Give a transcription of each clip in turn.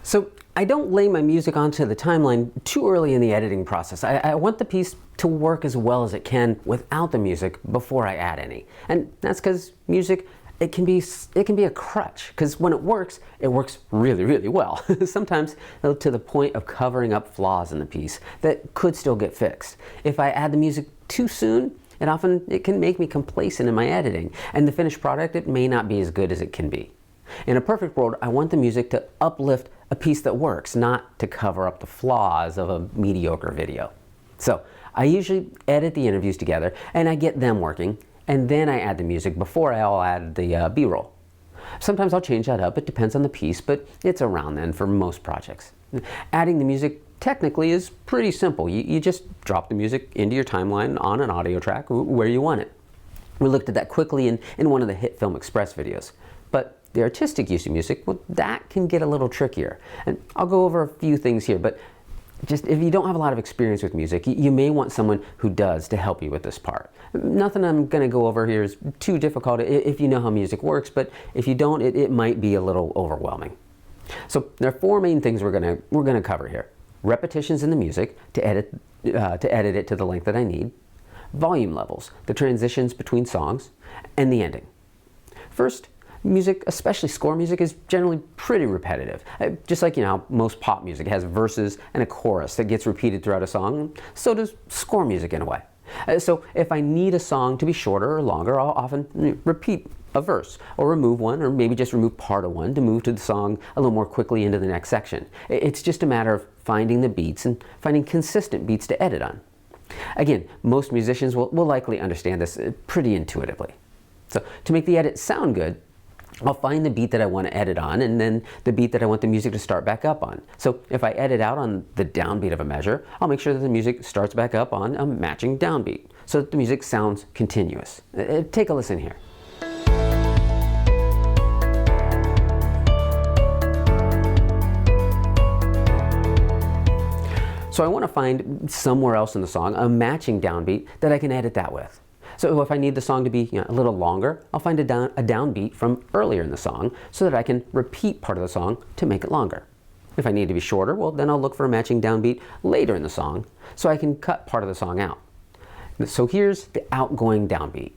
So I don't lay my music onto the timeline too early in the editing process. I want the piece to work as well as it can without the music before I add any. And that's because music, it can be a crutch, because when it works really, really well. Sometimes to the point of covering up flaws in the piece that could still get fixed. If I add the music too soon, it can make me complacent in my editing, and the finished product, it may not be as good as it can be. In a perfect world, I want the music to uplift a piece that works, not to cover up the flaws of a mediocre video. So I usually edit the interviews together and I get them working, and then I add the music before I'll add the B-roll. Sometimes I'll change that up, it depends on the piece, but it's around then for most projects. Adding the music technically is pretty simple. You just drop the music into your timeline on an audio track where you want it. We looked at that quickly in one of the Hit Film Express videos. But the artistic use of music, well, that can get a little trickier. And I'll go over a few things here, but just if you don't have a lot of experience with music, you may want someone who does to help you with this part. Nothing I'm going to go over here is too difficult if you know how music works, but if you don't, it might be a little overwhelming. So there are four main things we're going to cover here. Repetitions in the music to edit it to the length that I need, volume levels, the transitions between songs, and the ending. First, music, especially score music, is generally pretty repetitive. Just like, most pop music has verses and a chorus that gets repeated throughout a song, so does score music in a way. So if I need a song to be shorter or longer, I'll often repeat a verse, or remove one, or maybe just remove part of one to move to the song a little more quickly into the next section. It's just a matter of finding the beats and finding consistent beats to edit on. Again, most musicians will likely understand this pretty intuitively. So to make the edit sound good, I'll find the beat that I want to edit on, and then the beat that I want the music to start back up on. So if I edit out on the downbeat of a measure, I'll make sure that the music starts back up on a matching downbeat, so that the music sounds continuous. Take a listen here. So I want to find somewhere else in the song a matching downbeat that I can edit that with. So if I need the song to be a little longer, I'll find a downbeat from earlier in the song so that I can repeat part of the song to make it longer. If I need to be shorter, well, then I'll look for a matching downbeat later in the song so I can cut part of the song out. So here's the outgoing downbeat.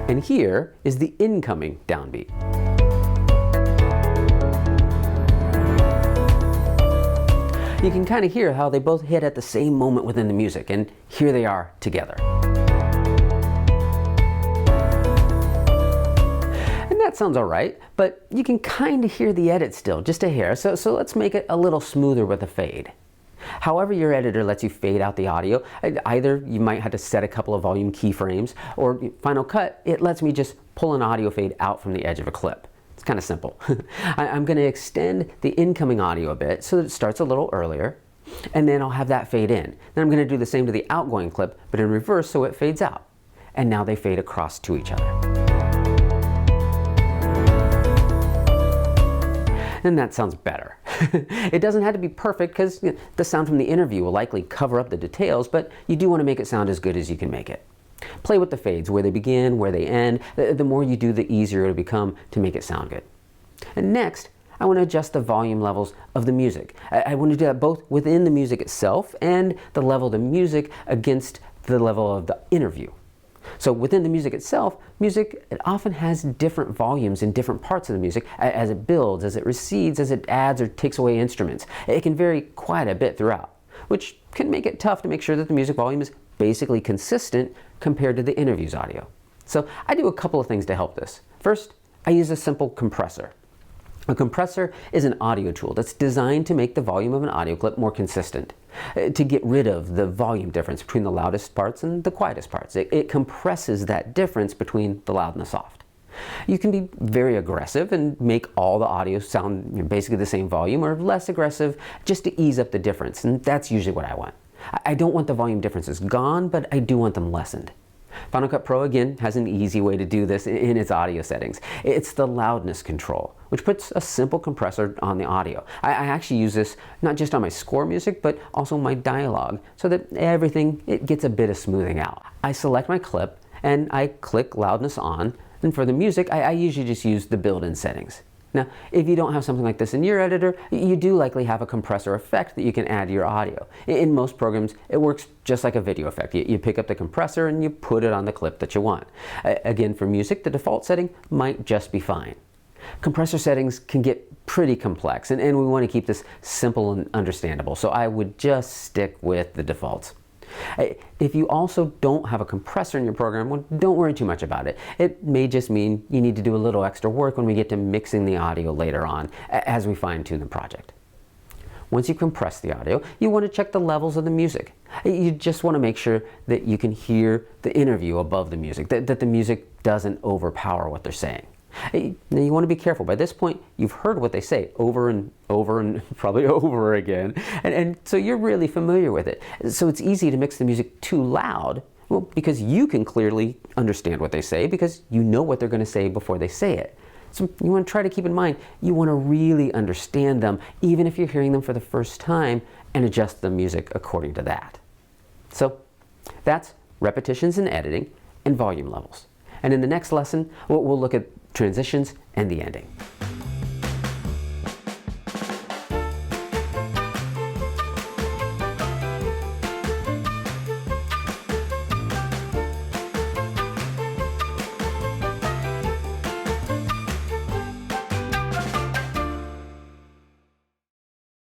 And here is the incoming downbeat. You can kind of hear how they both hit at the same moment within the music, and here they are together. And that sounds all right, but you can kind of hear the edit still, just a hair, so let's make it a little smoother with a fade. However your editor lets you fade out the audio, either you might have to set a couple of volume keyframes, or Final Cut, it lets me just pull an audio fade out from the edge of a clip. It's kind of simple. I'm going to extend the incoming audio a bit so that it starts a little earlier, and then I'll have that fade in. Then I'm going to do the same to the outgoing clip, but in reverse so it fades out. And now they fade across to each other. And that sounds better. It doesn't have to be perfect because the sound from the interview will likely cover up the details, but you do want to make it sound as good as you can make it. Play with the fades, where they begin, where they end. The more you do, the easier it'll become to make it sound good. And next, I want to adjust the volume levels of the music. I want to do that both within the music itself and the level of the music against the level of the interview. So within the music itself, it often has different volumes in different parts of the music as it builds, as it recedes, as it adds or takes away instruments. It can vary quite a bit throughout, which can make it tough to make sure that the music volume is basically consistent compared to the interview's audio. So I do a couple of things to help this. First, I use a simple compressor. A compressor is an audio tool that's designed to make the volume of an audio clip more consistent, to get rid of the volume difference between the loudest parts and the quietest parts. It compresses that difference between the loud and the soft. You can be very aggressive and make all the audio sound basically the same volume, or less aggressive just to ease up the difference, and that's usually what I want. I don't want the volume differences gone, but I do want them lessened. Final Cut Pro, again, has an easy way to do this in its audio settings. It's the loudness control, which puts a simple compressor on the audio. I actually use this not just on my score music, but also my dialogue, so that it gets a bit of smoothing out. I select my clip, and I click loudness on, and And for the music, I usually just use the built-in settings. Now, if you don't have something like this in your editor, you do likely have a compressor effect that you can add to your audio. In most programs, it works just like a video effect. You pick up the compressor and you put it on the clip that you want. Again, for music, the default setting might just be fine. Compressor settings can get pretty complex, and we want to keep this simple and understandable, so I would just stick with the defaults. If you also don't have a compressor in your program, well, don't worry too much about it. It may just mean you need to do a little extra work when we get to mixing the audio later on as we fine-tune the project. Once you compress the audio, you want to check the levels of the music. You just want to make sure that you can hear the interview above the music, that the music doesn't overpower what they're saying. Now you want to be careful. By this point, you've heard what they say over and over and probably over again, and so you're really familiar with it. So it's easy to mix the music too loud, well, because you can clearly understand what they say because you know what they're going to say before they say it. So you want to try to keep in mind, you want to really understand them, even if you're hearing them for the first time, and adjust the music according to that. So that's repetitions in editing and volume levels. And in the next lesson, we'll look at transitions and the ending.